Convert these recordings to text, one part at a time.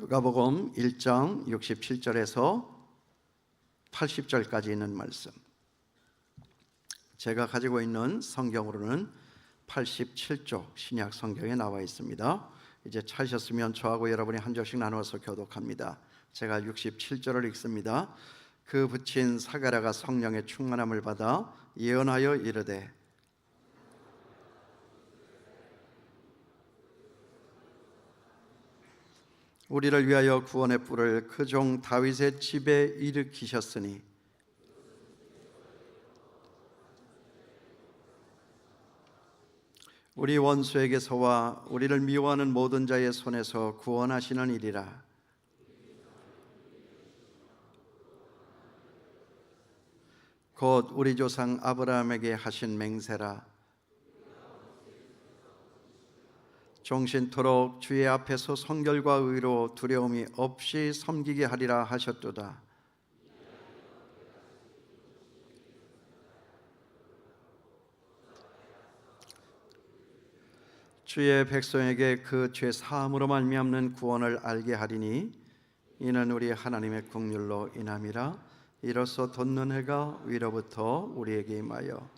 누가복음 1장 67절에서 80절까지 있는 말씀, 제가 가지고 있는 성경으로는 87쪽 신약 성경에 나와 있습니다. 이제 찾으셨으면 저하고 여러분이 한 절씩 나누어서 교독합니다. 제가 67절을 읽습니다. 그 붙인 사가랴가 성령의 충만함을 받아 예언하여 이르되, 우리를 위하여 구원의 뿔을 그 종 다윗의 집에 일으키셨으니 우리 원수에게서와 우리를 미워하는 모든 자의 손에서 구원하시는 일이라. 곧 우리 조상 아브라함에게 하신 맹세라. 종신토록 주의 앞에서 성결과 의로 두려움이 없이 섬기게 하리라 하셨도다. 주의 백성에게 그 죄 사함으로 말미암는 구원을 알게 하리니 이는 우리 하나님의 긍휼로 인함이라. 이로써 돋는 해가 위로부터 우리에게 임하여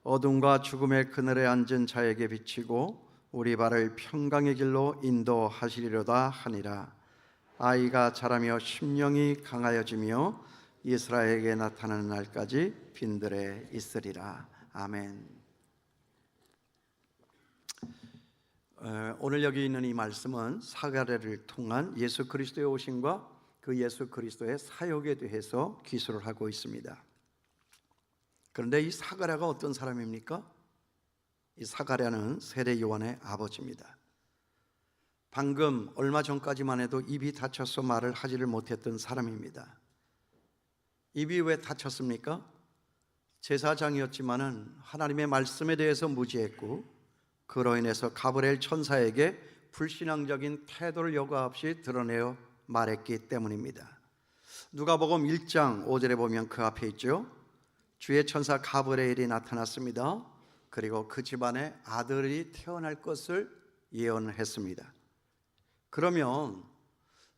어둠과 죽음의 그늘에 앉은 자에게 비치고 우리 발을 평강의 길로 인도하시리로다 하니라. 아이가 자라며 심령이 강하여지며 이스라엘에게 나타나는 날까지 빈들에 있으리라. 아멘. 오늘 여기 있는 이 말씀은 사가랴를 통한 예수 그리스도의 오심과 그 예수 그리스도의 사역에 대해서 기술을 하고 있습니다. 그런데 이 사가랴가 어떤 사람입니까? 이 사가랴는 세례 요한의 아버지입니다. 방금 얼마 전까지만 해도 입이 닫혀서 말을 하지를 못했던 사람입니다. 입이 왜 닫혔습니까? 제사장이었지만은 하나님의 말씀에 대해서 무지했고, 그로 인해서 가브리엘 천사에게 불신앙적인 태도를 여과 없이 드러내어 말했기 때문입니다. 누가복음 1장 5절에 보면 그 앞에 있죠. 주의 천사 가브리엘이 나타났습니다. 그리고 그 집안에 아들이 태어날 것을 예언했습니다. 그러면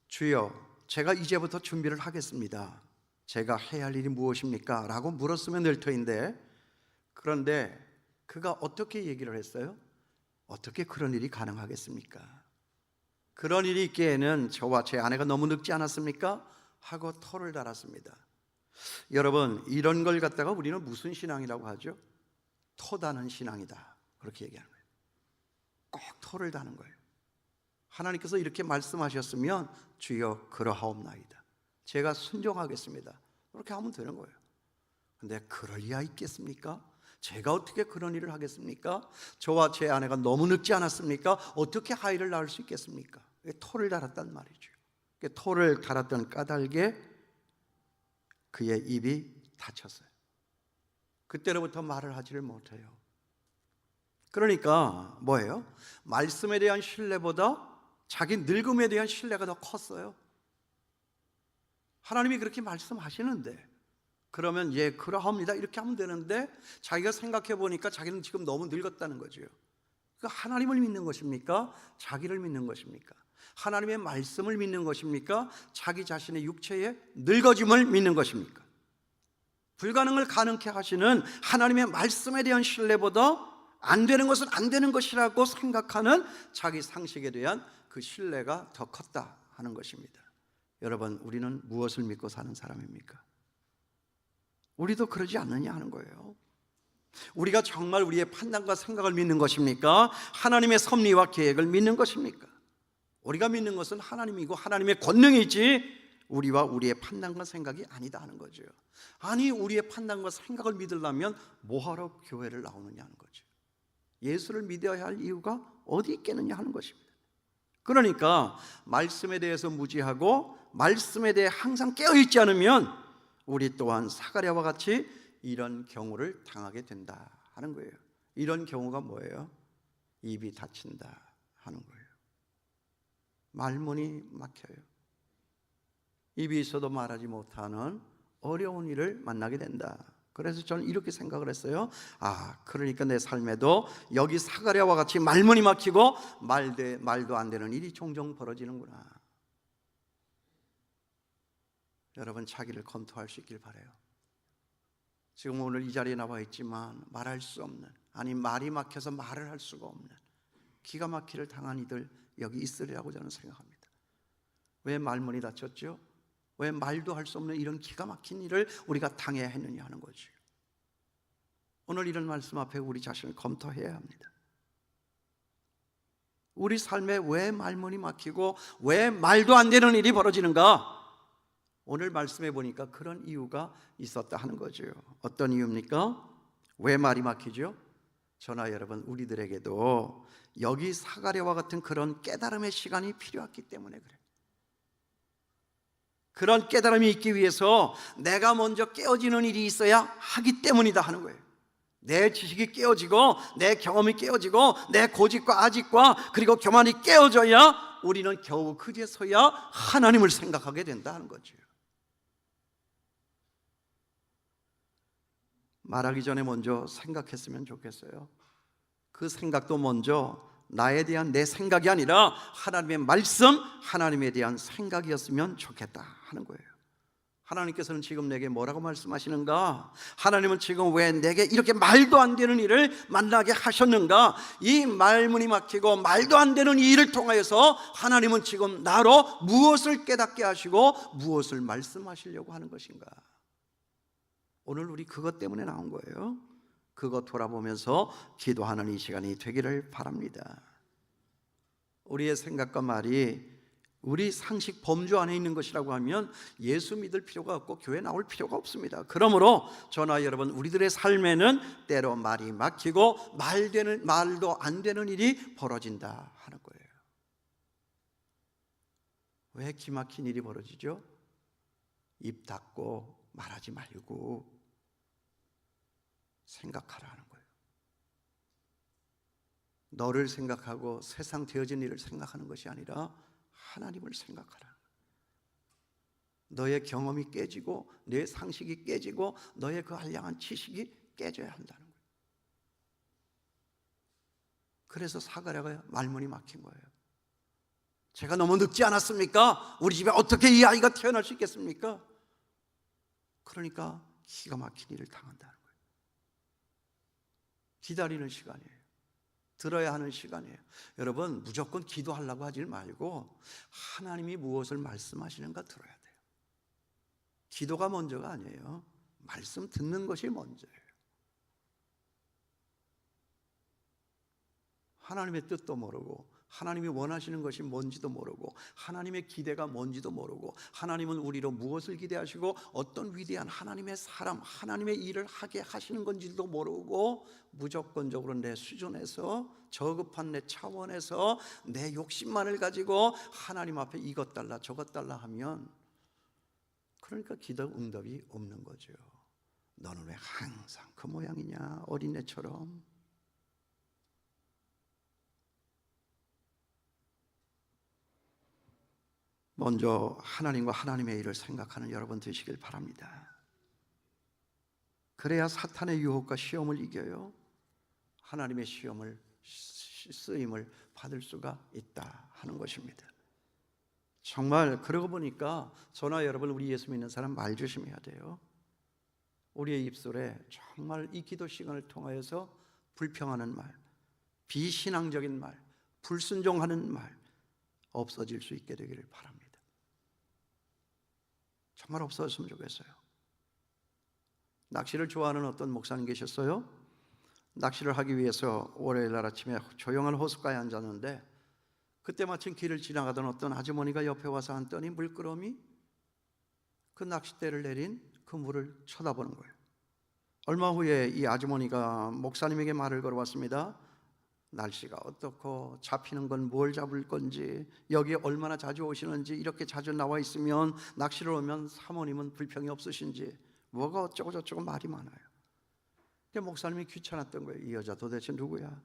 주여, 제가 이제부터 준비를 하겠습니다. 제가 해야 할 일이 무엇입니까? 라고 물었으면 될 터인데, 그런데 그가 어떻게 얘기를 했어요? 어떻게 그런 일이 가능하겠습니까? 그런 일이 있기에는 저와 제 아내가 너무 늙지 않았습니까? 하고 토를 달았습니다. 여러분, 이런 걸 갖다가 우리는 무슨 신앙이라고 하죠? 토다는 신앙이다, 그렇게 얘기하는 거예요. 꼭 토를 다는 거예요. 하나님께서 이렇게 말씀하셨으면 주여 그러하옵나이다, 제가 순종하겠습니다, 그렇게 하면 되는 거예요. 근데 그럴 리가 있겠습니까? 제가 어떻게 그런 일을 하겠습니까? 저와 제 아내가 너무 늙지 않았습니까? 어떻게 아이를 낳을 수 있겠습니까? 토를 달았단 말이죠. 토를 달았던 까닭에 그의 입이 닫혔어요. 그때로부터 말을 하지를 못해요. 그러니까 뭐예요? 말씀에 대한 신뢰보다 자기 늙음에 대한 신뢰가 더 컸어요. 하나님이 그렇게 말씀하시는데, 그러면 예 그러합니다 이렇게 하면 되는데, 자기가 생각해 보니까 자기는 지금 너무 늙었다는 거죠. 그러니까 하나님을 믿는 것입니까? 자기를 믿는 것입니까? 하나님의 말씀을 믿는 것입니까? 자기 자신의 육체의 늙어짐을 믿는 것입니까? 불가능을 가능케 하시는 하나님의 말씀에 대한 신뢰보다 안 되는 것은 안 되는 것이라고 생각하는 자기 상식에 대한 그 신뢰가 더 컸다 하는 것입니다. 여러분, 우리는 무엇을 믿고 사는 사람입니까? 우리도 그러지 않느냐 하는 거예요. 우리가 정말 우리의 판단과 생각을 믿는 것입니까? 하나님의 섭리와 계획을 믿는 것입니까? 우리가 믿는 것은 하나님이고 하나님의 권능이지 우리와 우리의 판단과 생각이 아니다 하는 거죠. 아니, 우리의 판단과 생각을 믿으려면 뭐하러 교회를 나오느냐 하는 거죠. 예수를 믿어야 할 이유가 어디 있겠느냐 하는 것입니다. 그러니까 말씀에 대해서 무지하고 말씀에 대해 항상 깨어있지 않으면 우리 또한 사가랴와 같이 이런 경우를 당하게 된다 하는 거예요. 이런 경우가 뭐예요? 입이 닫힌다 하는 거예요. 말문이 막혀요. 입이 있어도 말하지 못하는 어려운 일을 만나게 된다. 그래서 저는 이렇게 생각을 했어요. 그러니까 내 삶에도 여기 사가랴와 같이 말문이 막히고 말도 안 되는 일이 종종 벌어지는구나. 여러분 자기를 검토할 수 있길 바라요. 지금 오늘 이 자리에 나와 있지만 말할 수 없는, 아니 말이 막혀서 말을 할 수가 없는 기가 막히를 당한 이들 여기 있으리라고 저는 생각합니다. 왜 말문이 닫혔죠? 왜 말도 할 수 없는 이런 기가 막힌 일을 우리가 당해야 했느냐 하는 거죠. 오늘 이런 말씀 앞에 우리 자신을 검토해야 합니다. 우리 삶에 왜 말문이 막히고 왜 말도 안 되는 일이 벌어지는가? 오늘 말씀해 보니까 그런 이유가 있었다 하는 거죠. 어떤 이유입니까? 왜 말이 막히죠? 저나 여러분 우리들에게도 여기 사가랴와 같은 그런 깨달음의 시간이 필요했기 때문에 그래요. 그런 깨달음이 있기 위해서 내가 먼저 깨어지는 일이 있어야 하기 때문이다 하는 거예요. 내 지식이 깨어지고 내 경험이 깨어지고 내 고집과 아집과 그리고 교만이 깨어져야 우리는 겨우 그제서야 하나님을 생각하게 된다 하는 거죠. 말하기 전에 먼저 생각했으면 좋겠어요. 그 생각도 먼저 나에 대한 내 생각이 아니라 하나님의 말씀, 하나님에 대한 생각이었으면 좋겠다 하는 거예요. 하나님께서는 지금 내게 뭐라고 말씀하시는가? 하나님은 지금 왜 내게 이렇게 말도 안 되는 일을 만나게 하셨는가? 이 말문이 막히고 말도 안 되는 이 일을 통하여서 하나님은 지금 나로 무엇을 깨닫게 하시고 무엇을 말씀하시려고 하는 것인가? 오늘 우리 그것 때문에 나온 거예요. 그거 돌아보면서 기도하는 이 시간이 되기를 바랍니다. 우리의 생각과 말이 우리 상식 범주 안에 있는 것이라고 하면 예수 믿을 필요가 없고 교회 나올 필요가 없습니다. 그러므로 저나 여러분 우리들의 삶에는 때로 말이 막히고 말도 안 되는 일이 벌어진다 하는 거예요. 왜 기막힌 일이 벌어지죠? 입 닫고 말하지 말고 생각하라 하는 거예요. 너를 생각하고 세상 되어진 일을 생각하는 것이 아니라 하나님을 생각하라. 너의 경험이 깨지고 내 상식이 깨지고 너의 그 한량한 지식이 깨져야 한다는 거예요. 그래서 사가랴가 말문이 막힌 거예요. 제가 너무 늙지 않았습니까? 우리 집에 어떻게 이 아이가 태어날 수 있겠습니까? 그러니까 기가 막힌 일을 당한다는 거예요. 기다리는 시간이에요. 들어야 하는 시간이에요. 여러분 무조건 기도하려고 하지 말고 하나님이 무엇을 말씀하시는가 들어야 돼요. 기도가 먼저가 아니에요. 말씀 듣는 것이 먼저예요. 하나님의 뜻도 모르고 하나님이 원하시는 것이 뭔지도 모르고 하나님의 기대가 뭔지도 모르고 하나님은 우리로 무엇을 기대하시고 어떤 위대한 하나님의 사람, 하나님의 일을 하게 하시는 건지도 모르고 무조건적으로 내 수준에서 저급한 내 차원에서 내 욕심만을 가지고 하나님 앞에 이것 달라 저것 달라 하면 그러니까 기도 응답이 없는 거죠. 너는 왜 항상 그 모양이냐 어린애처럼. 먼저 하나님과 하나님의 일을 생각하는 여러분 되시길 바랍니다. 그래야 사탄의 유혹과 시험을 이겨요. 하나님의 쓰임을 받을 수가 있다 하는 것입니다. 정말 그러고 보니까 저나 여러분 우리 예수 믿는 사람 말 조심해야 돼요. 우리의 입술에 정말 이 기도 시간을 통하여서 불평하는 말, 비신앙적인 말, 불순종하는 말 없어질 수 있게 되기를 바랍니다. 정말 없어졌으면 좋겠어요. 낚시를 좋아하는 어떤 목사님 계셨어요. 낚시를 하기 위해서 월요일 날 아침에 조용한 호숫가에 앉았는데 그때 마침 길을 지나가던 어떤 아주머니가 옆에 와서 앉더니 물끄러미 그 낚싯대를 내린 그 물을 쳐다보는 거예요. 얼마 후에 이 아주머니가 목사님에게 말을 걸어왔습니다. 날씨가 어떻고 잡히는 건 뭘 잡을 건지 여기 얼마나 자주 오시는지 이렇게 자주 나와 있으면 낚시를 오면 사모님은 불평이 없으신지 뭐가 어쩌고 저쩌고 말이 많아요. 목사님이 귀찮았던 거예요. 이 여자 도대체 누구야?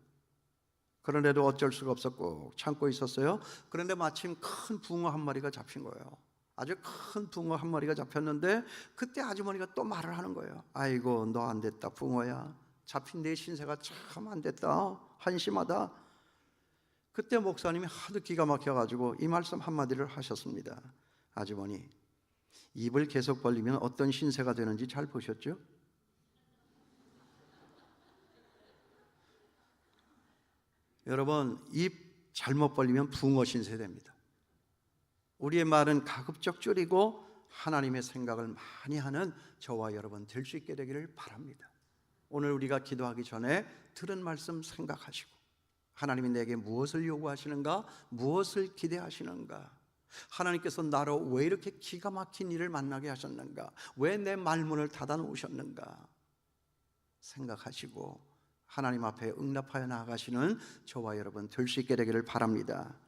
그런데도 어쩔 수가 없었고 참고 있었어요. 그런데 마침 큰 붕어 한 마리가 잡힌 거예요. 아주 큰 붕어 한 마리가 잡혔는데 그때 아주머니가 또 말을 하는 거예요. 아이고 너 안 됐다 붕어야. 잡힌 내 신세가 참 안 됐다. 한심하다. 그때 목사님이 하도 기가 막혀가지고 이 말씀 한마디를 하셨습니다. 아주머니 입을 계속 벌리면 어떤 신세가 되는지 잘 보셨죠? 여러분, 입 잘못 벌리면 붕어 신세 됩니다. 우리의 말은 가급적 줄이고 하나님의 생각을 많이 하는 저와 여러분 될 수 있게 되기를 바랍니다. 오늘 우리가 기도하기 전에 들은 말씀 생각하시고, 하나님이 내게 무엇을 요구하시는가, 무엇을 기대하시는가, 하나님께서 나로 왜 이렇게 기가 막힌 일을 만나게 하셨는가, 왜 내 말문을 닫아 놓으셨는가 생각하시고 하나님 앞에 응답하여 나아가시는 저와 여러분 될 수 있게 되기를 바랍니다.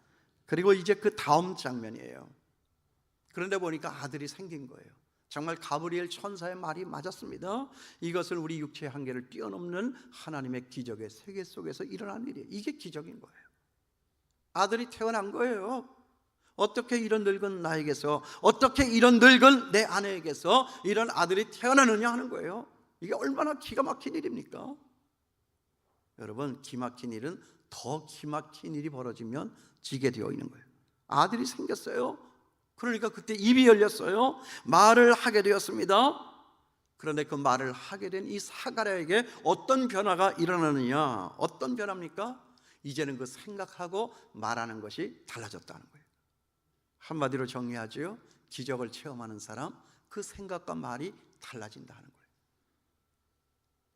그리고 이제 그 다음 장면이에요. 그런데 보니까 아들이 생긴 거예요. 정말 가브리엘 천사의 말이 맞았습니다. 이것은 우리 육체의 한계를 뛰어넘는 하나님의 기적의 세계 속에서 일어난 일이에요. 이게 기적인 거예요. 아들이 태어난 거예요. 어떻게 이런 늙은 나에게서, 어떻게 이런 늙은 내 아내에게서 이런 아들이 태어나느냐 하는 거예요. 이게 얼마나 기가 막힌 일입니까? 여러분, 기막힌 일은 더 기막힌 일이 벌어지면 지게 되어 있는 거예요. 아들이 생겼어요. 그러니까 그때 입이 열렸어요. 말을 하게 되었습니다. 그런데 그 말을 하게 된 이 사가랴에게 어떤 변화가 일어나느냐? 어떤 변화입니까? 이제는 그 생각하고 말하는 것이 달라졌다는 거예요. 한마디로 정리하죠. 기적을 체험하는 사람, 그 생각과 말이 달라진다는 거예요.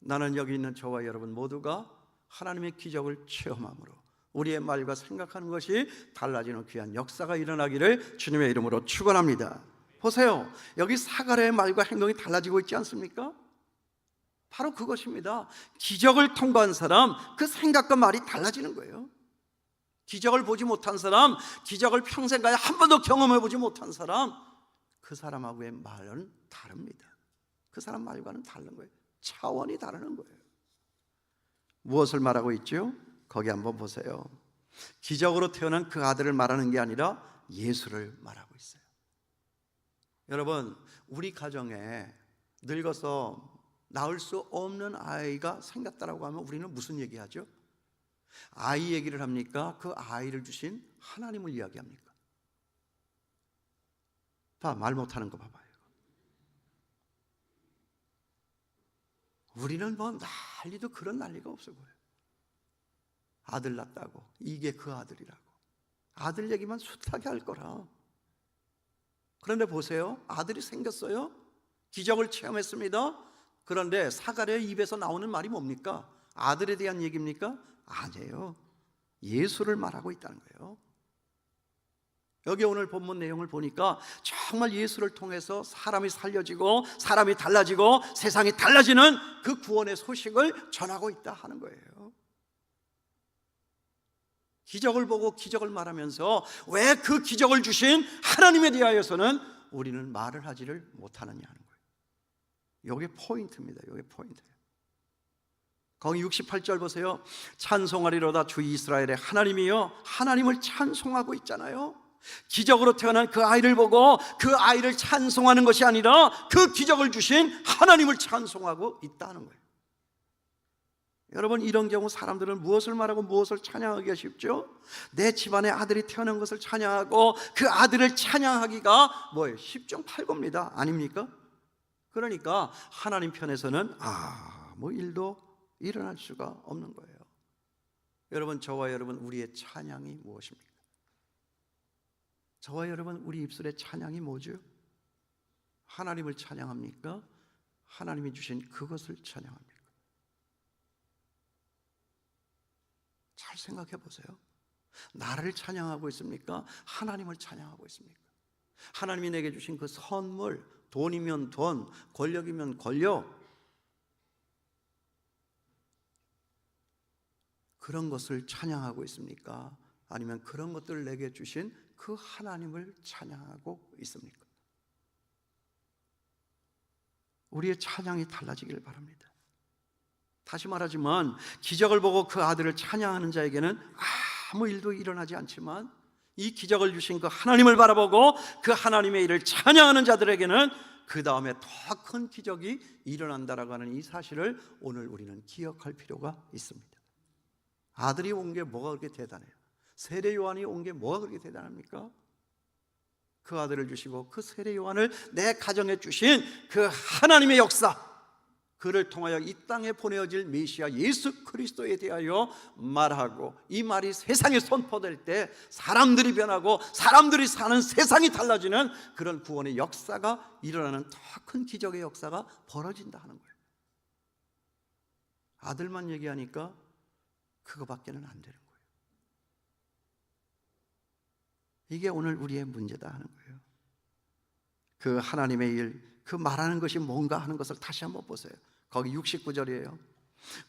나는 여기 있는 저와 여러분 모두가 하나님의 기적을 체험함으로 우리의 말과 생각하는 것이 달라지는 귀한 역사가 일어나기를 주님의 이름으로 축원합니다. 보세요, 여기 사가랴의 말과 행동이 달라지고 있지 않습니까? 바로 그것입니다. 기적을 통과한 사람, 그 생각과 말이 달라지는 거예요. 기적을 보지 못한 사람, 기적을 평생 가야 한 번도 경험해 보지 못한 사람, 그 사람하고의 말은 다릅니다. 그 사람 말과는 다른 거예요. 차원이 다르는 거예요. 무엇을 말하고 있죠? 거기 한번 보세요. 기적으로 태어난 그 아들을 말하는 게 아니라 예수를 말하고 있어요. 여러분, 우리 가정에 늙어서 낳을 수 없는 아이가 생겼다라고 하면 우리는 무슨 얘기하죠? 아이 얘기를 합니까? 그 아이를 주신 하나님을 이야기합니까? 다 말 못하는 거 봐봐요. 우리는 뭐 난리도 그런 난리가 없어 보여요. 아들 낳았다고, 이게 그 아들이라고, 아들 얘기만 숱하게 할 거라. 그런데 보세요, 아들이 생겼어요. 기적을 체험했습니다. 그런데 사가랴의 입에서 나오는 말이 뭡니까? 아들에 대한 얘기입니까? 아니에요. 예수를 말하고 있다는 거예요. 여기 오늘 본문 내용을 보니까 정말 예수를 통해서 사람이 살려지고 사람이 달라지고 세상이 달라지는 그 구원의 소식을 전하고 있다 하는 거예요. 기적을 보고 기적을 말하면서 왜 그 기적을 주신 하나님에 대하여서는 우리는 말을 하지를 못하느냐 하는 거예요. 이게 포인트입니다. 이게 포인트예요. 거기 68절 보세요. 찬송하리로다 주 이스라엘의 하나님이여. 하나님을 찬송하고 있잖아요. 기적으로 태어난 그 아이를 보고 그 아이를 찬송하는 것이 아니라 그 기적을 주신 하나님을 찬송하고 있다는 거예요. 여러분, 이런 경우 사람들은 무엇을 말하고 무엇을 찬양하기가 쉽죠? 내 집안에 아들이 태어난 것을 찬양하고 그 아들을 찬양하기가 뭐예요? 10중 8구입니다. 아닙니까? 그러니까 하나님 편에서는 아무 일도 일어날 수가 없는 거예요. 여러분, 저와 여러분 우리의 찬양이 무엇입니까? 저와 여러분 우리 입술의 찬양이 뭐죠? 하나님을 찬양합니까? 하나님이 주신 그것을 찬양합니까? 잘 생각해 보세요. 나를 찬양하고 있습니까? 하나님을 찬양하고 있습니까? 하나님이 내게 주신 그 선물, 돈이면 돈, 권력이면 권력, 그런 것을 찬양하고 있습니까? 아니면 그런 것들을 내게 주신 그 하나님을 찬양하고 있습니까? 우리의 찬양이 달라지기를 바랍니다. 다시 말하지만 기적을 보고 그 아들을 찬양하는 자에게는 아무 일도 일어나지 않지만 이 기적을 주신 그 하나님을 바라보고 그 하나님의 일을 찬양하는 자들에게는 그 다음에 더 큰 기적이 일어난다라고 하는 이 사실을 오늘 우리는 기억할 필요가 있습니다. 아들이 온 게 뭐가 그렇게 대단해요? 세례 요한이 온 게 뭐가 그렇게 대단합니까? 그 아들을 주시고 그 세례 요한을 내 가정에 주신 그 하나님의 역사, 그를 통하여 이 땅에 보내어질 메시아 예수 그리스도에 대하여 말하고, 이 말이 세상에 선포될 때 사람들이 변하고 사람들이 사는 세상이 달라지는 그런 구원의 역사가 일어나는 더 큰 기적의 역사가 벌어진다 하는 거예요. 아들만 얘기하니까 그거밖에는 안 되는 거예요. 이게 오늘 우리의 문제다 하는 거예요. 그 하나님의 일, 그 말하는 것이 뭔가 하는 것을 다시 한번 보세요. 거기 69절이에요.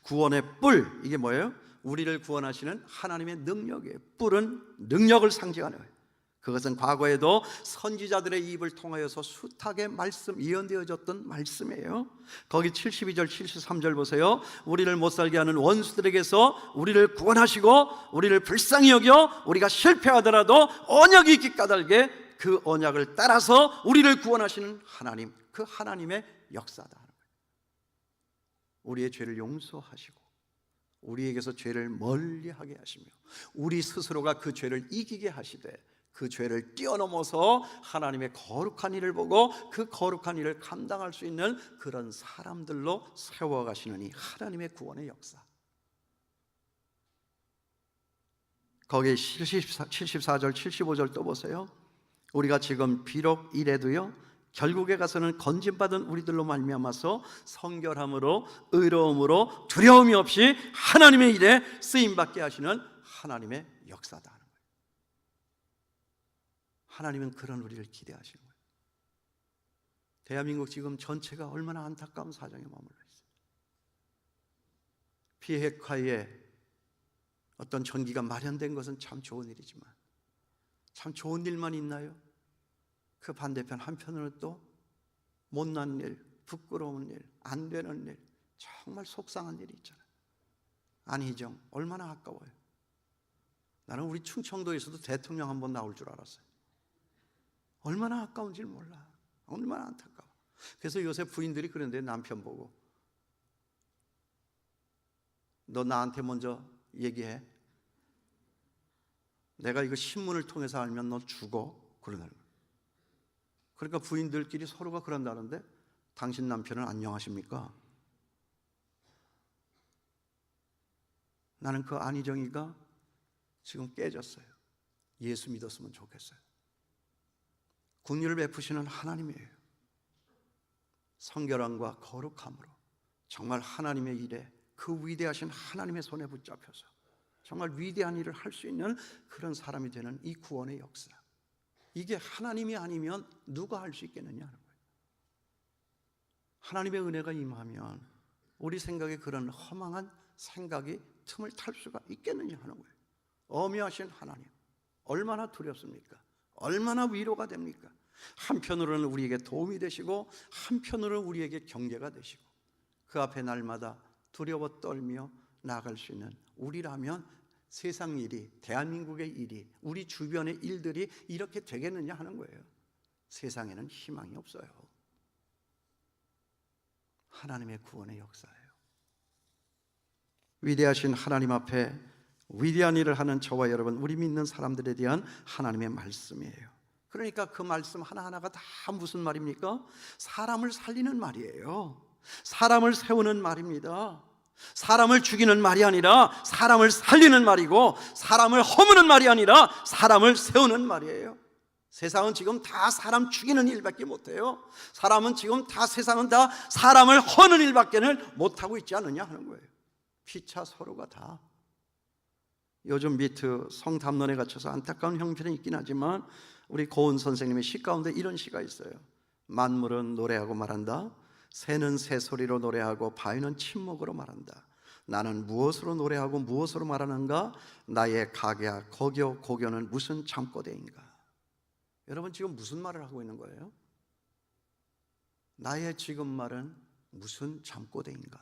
구원의 뿔, 이게 뭐예요? 우리를 구원하시는 하나님의 능력이에요. 뿔은 능력을 상징하는 거예요. 그것은 과거에도 선지자들의 입을 통하여서 숱하게 예언되어졌던 말씀이에요. 거기 72절 73절 보세요. 우리를 못살게 하는 원수들에게서 우리를 구원하시고 우리를 불쌍히 여겨 우리가 실패하더라도 언약이 있기 까닭에 그 언약을 따라서 우리를 구원하시는 하나님, 그 하나님의 역사다. 우리의 죄를 용서하시고 우리에게서 죄를 멀리하게 하시며 우리 스스로가 그 죄를 이기게 하시되 그 죄를 뛰어넘어서 하나님의 거룩한 일을 보고 그 거룩한 일을 감당할 수 있는 그런 사람들로 세워가시는 이 하나님의 구원의 역사. 거기에 74절 75절 또 보세요. 우리가 지금 비록 이래도요 결국에 가서는 건진받은 우리들로 말미암아서 성결함으로 의로움으로 두려움이 없이 하나님의 일에 쓰임받게 하시는 하나님의 역사다 하는 거예요. 하나님은 그런 우리를 기대하시는 거예요. 대한민국 지금 전체가 얼마나 안타까운 사정에 머물러 있어요. 피해가에 어떤 전기가 마련된 것은 참 좋은 일이지만 참 좋은 일만 있나요? 그 반대편 한편으로는 또 못난 일, 부끄러운 일, 안 되는 일, 정말 속상한 일이 있잖아요. 안희정 얼마나 아까워요. 나는 우리 충청도에서도 대통령 한번 나올 줄 알았어요. 얼마나 아까운지 몰라. 얼마나 안타까워. 그래서 요새 부인들이 그런데 남편 보고 너 나한테 먼저 얘기해. 내가 이거 신문을 통해서 알면 너 죽어. 그러더라고요. 그러니까 부인들끼리 서로가 그런다는데 당신 남편은 안녕하십니까? 나는 그 안희정이가 지금 깨졌어요. 예수 믿었으면 좋겠어요. 긍휼을 베푸시는 하나님이에요. 성결함과 거룩함으로 정말 하나님의 일에 그 위대하신 하나님의 손에 붙잡혀서 정말 위대한 일을 할 수 있는 그런 사람이 되는 이 구원의 역사, 이게 하나님이 아니면 누가 할 수 있겠느냐 하는 거예요. 하나님의 은혜가 임하면 우리 생각에 그런 허망한 생각이 틈을 탈 수가 있겠느냐 하는 거예요. 어미하신 하나님 얼마나 두렵습니까? 얼마나 위로가 됩니까? 한편으로는 우리에게 도움이 되시고 한편으로는 우리에게 경계가 되시고 그 앞에 날마다 두려워 떨며 나아갈 수 있는 우리라면 세상 일이, 대한민국의 일이, 우리 주변의 일들이 이렇게 되겠느냐 하는 거예요. 세상에는 희망이 없어요. 하나님의 구원의 역사예요. 위대하신 하나님 앞에 위대한 일을 하는 저와 여러분, 우리 믿는 사람들에 대한 하나님의 말씀이에요. 그러니까 그 말씀 하나하나가 다 무슨 말입니까? 사람을 살리는 말이에요. 사람을 세우는 말입니다. 사람을 죽이는 말이 아니라 사람을 살리는 말이고, 사람을 허무는 말이 아니라 사람을 세우는 말이에요. 세상은 지금 다 사람 죽이는 일밖에 못해요. 사람은 지금 다, 세상은 다 사람을 허는 일밖에는 못하고 있지 않느냐 하는 거예요. 피차 서로가 다. 요즘 미트 성담론에 갇혀서 안타까운 형편이 있긴 하지만 우리 고은 선생님의 시 가운데 이런 시가 있어요. 만물은 노래하고 말한다. 새는 새소리로 노래하고 바위는 침묵으로 말한다. 나는 무엇으로 노래하고 무엇으로 말하는가? 나의 가게야 거겨 고겨는 무슨 잠꼬대인가? 여러분 지금 무슨 말을 하고 있는 거예요? 나의 지금 말은 무슨 잠꼬대인가?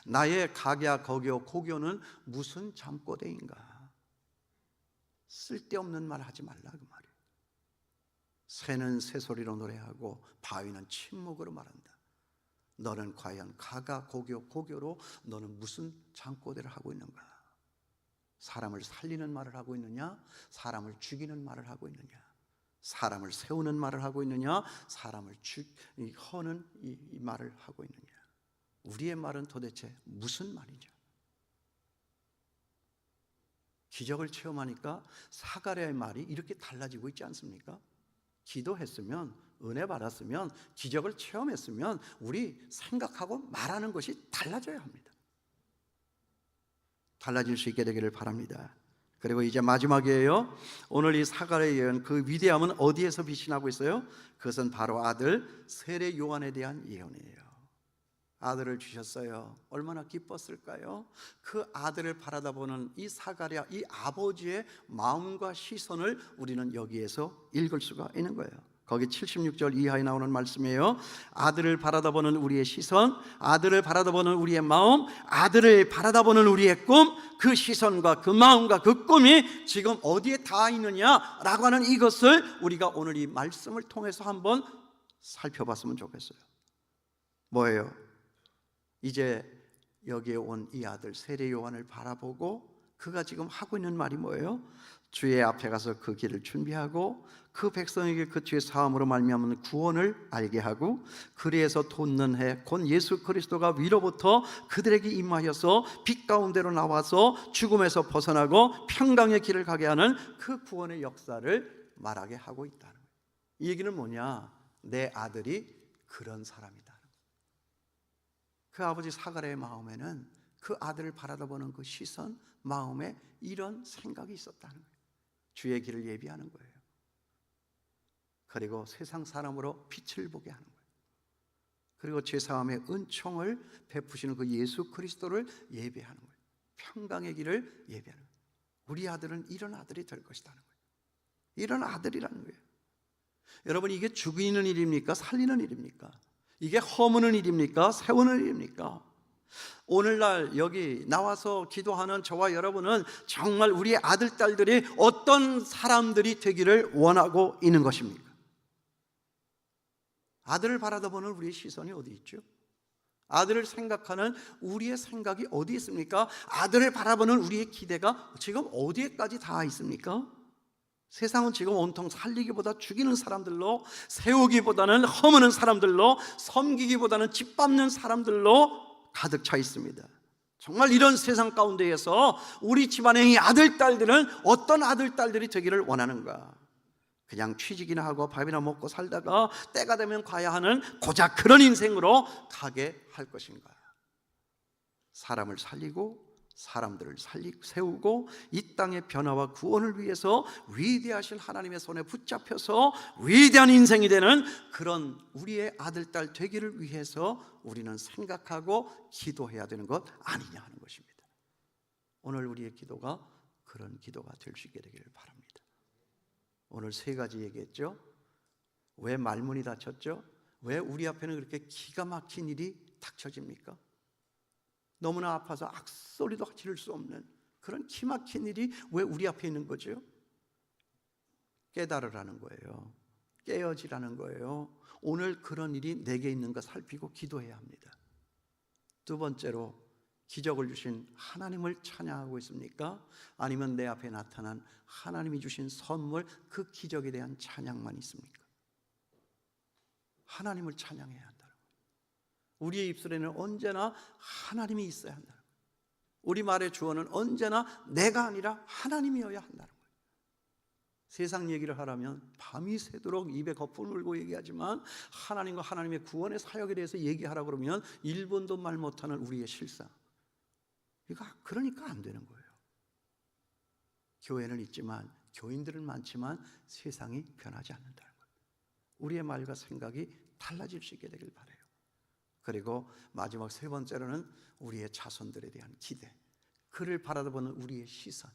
나의 가게야 거겨 고겨는 무슨 잠꼬대인가? 쓸데없는 말 하지 말라 그 말이에요. 새는 새소리로 노래하고 바위는 침묵으로 말한다. 너는 과연 가가 고교로 너는 무슨 잠꼬대를 하고 있는가? 사람을 살리는 말을 하고 있느냐? 사람을 죽이는 말을 하고 있느냐? 사람을 세우는 말을 하고 있느냐, 사람을 허는 이 말을 하고 있느냐. 우리의 말은 도대체 무슨 말이죠? 기적을 체험하니까 사가랴의 말이 이렇게 달라지고 있지 않습니까? 기도했으면, 은혜 받았으면, 기적을 체험했으면 우리 생각하고 말하는 것이 달라져야 합니다. 달라질 수 있게 되기를 바랍니다. 그리고 이제 마지막이에요. 오늘 이 사가랴의 예언, 그 위대함은 어디에서 빛이 나고 있어요? 그것은 바로 아들 세례 요한에 대한 예언이에요. 아들을 주셨어요. 얼마나 기뻤을까요? 그 아들을 바라다 보는 이 사가랴, 이 아버지의 마음과 시선을 우리는 여기에서 읽을 수가 있는 거예요. 거기 76절 이하에 나오는 말씀이에요. 아들을 바라다 보는 우리의 시선, 아들을 바라다 보는 우리의 마음, 아들을 바라다 보는 우리의 꿈, 그 시선과 그 마음과 그 꿈이 지금 어디에 닿아 있느냐라고 하는 이것을 우리가 오늘 이 말씀을 통해서 한번 살펴봤으면 좋겠어요. 뭐예요? 이제 여기에 온 이 아들 세례 요한을 바라보고 그가 지금 하고 있는 말이 뭐예요? 주의 앞에 가서 그 길을 준비하고 그 백성에게 그 주의 사함으로 말미암은 구원을 알게 하고 그리에서 돋는 해 곧 예수 그리스도가 위로부터 그들에게 임하여서 빛 가운데로 나와서 죽음에서 벗어나고 평강의 길을 가게 하는 그 구원의 역사를 말하게 하고 있다는 거예요. 이 얘기는 뭐냐? 내 아들이 그런 사람이다. 그 아버지 사가랴의 마음에는 그 아들을 바라다보는 그 시선, 마음에 이런 생각이 있었다는 거예요. 주의 길을 예비하는 거예요. 그리고 세상 사람으로 빛을 보게 하는 거예요. 그리고 죄사함의 은총을 베푸시는 그 예수 그리스도를 예배하는 거예요. 평강의 길을 예배하는 거예요. 우리 아들은 이런 아들이 될 것이라는 거예요. 이런 아들이라는 거예요. 여러분, 이게 죽이는 일입니까? 살리는 일입니까? 이게 허무는 일입니까? 세우는 일입니까? 오늘날 여기 나와서 기도하는 저와 여러분은 정말 우리의 아들, 딸들이 어떤 사람들이 되기를 원하고 있는 것입니까? 아들을 바라다보는 우리의 시선이 어디 있죠? 아들을 생각하는 우리의 생각이 어디 있습니까? 아들을 바라보는 우리의 기대가 지금 어디에까지 닿아 있습니까? 세상은 지금 온통 살리기보다 죽이는 사람들로, 세우기보다는 허무는 사람들로, 섬기기보다는 짓밟는 사람들로 가득 차 있습니다. 정말 이런 세상 가운데에서 우리 집안의 이 아들, 딸들은 어떤 아들, 딸들이 되기를 원하는가? 그냥 취직이나 하고 밥이나 먹고 살다가 때가 되면 가야 하는 고작 그런 인생으로 가게 할 것인가? 사람을 살리고 사람들을 세우고 이 땅의 변화와 구원을 위해서 위대하신 하나님의 손에 붙잡혀서 위대한 인생이 되는 그런 우리의 아들, 딸 되기를 위해서 우리는 생각하고 기도해야 되는 것 아니냐 하는 것입니다. 오늘 우리의 기도가 그런 기도가 될 수 있게 되기를 바랍니다. 오늘 세 가지 얘기했죠. 왜 말문이 닫혔죠? 왜 우리 앞에는 그렇게 기가 막힌 일이 닥쳐집니까? 너무나 아파서 악소리도 지를 수 없는 그런 기막힌 일이 왜 우리 앞에 있는 거죠? 깨달으라는 거예요. 깨어지라는 거예요. 오늘 그런 일이 내게 있는가 살피고 기도해야 합니다. 두 번째로, 기적을 주신 하나님을 찬양하고 있습니까? 아니면 내 앞에 나타난 하나님이 주신 선물, 그 기적에 대한 찬양만 있습니까? 하나님을 찬양해야 한다. 우리의 입술에는 언제나 하나님이 있어야 한다는 거예요. 우리 말의 주어는 언제나 내가 아니라 하나님이어야 한다는 거예요. 세상 얘기를 하라면 밤이 새도록 입에 거품을 물고 얘기하지만 하나님과 하나님의 구원의 사역에 대해서 얘기하라 그러면 1분도 말 못하는 우리의 실상, 그러니까 안 되는 거예요. 교회는 있지만, 교인들은 많지만 세상이 변하지 않는다는 거예요. 우리의 말과 생각이 달라질 수 있게 되길 바라요. 그리고 마지막 세 번째로는 우리의 자손들에 대한 기대, 그를 바라보는 우리의 시선,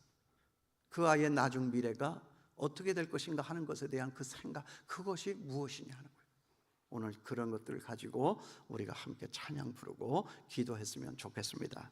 그 아이의 나중 미래가 어떻게 될 것인가 하는 것에 대한 그 생각, 그것이 무엇이냐 하는 거예요. 오늘 그런 것들을 가지고 우리가 함께 찬양 부르고 기도했으면 좋겠습니다.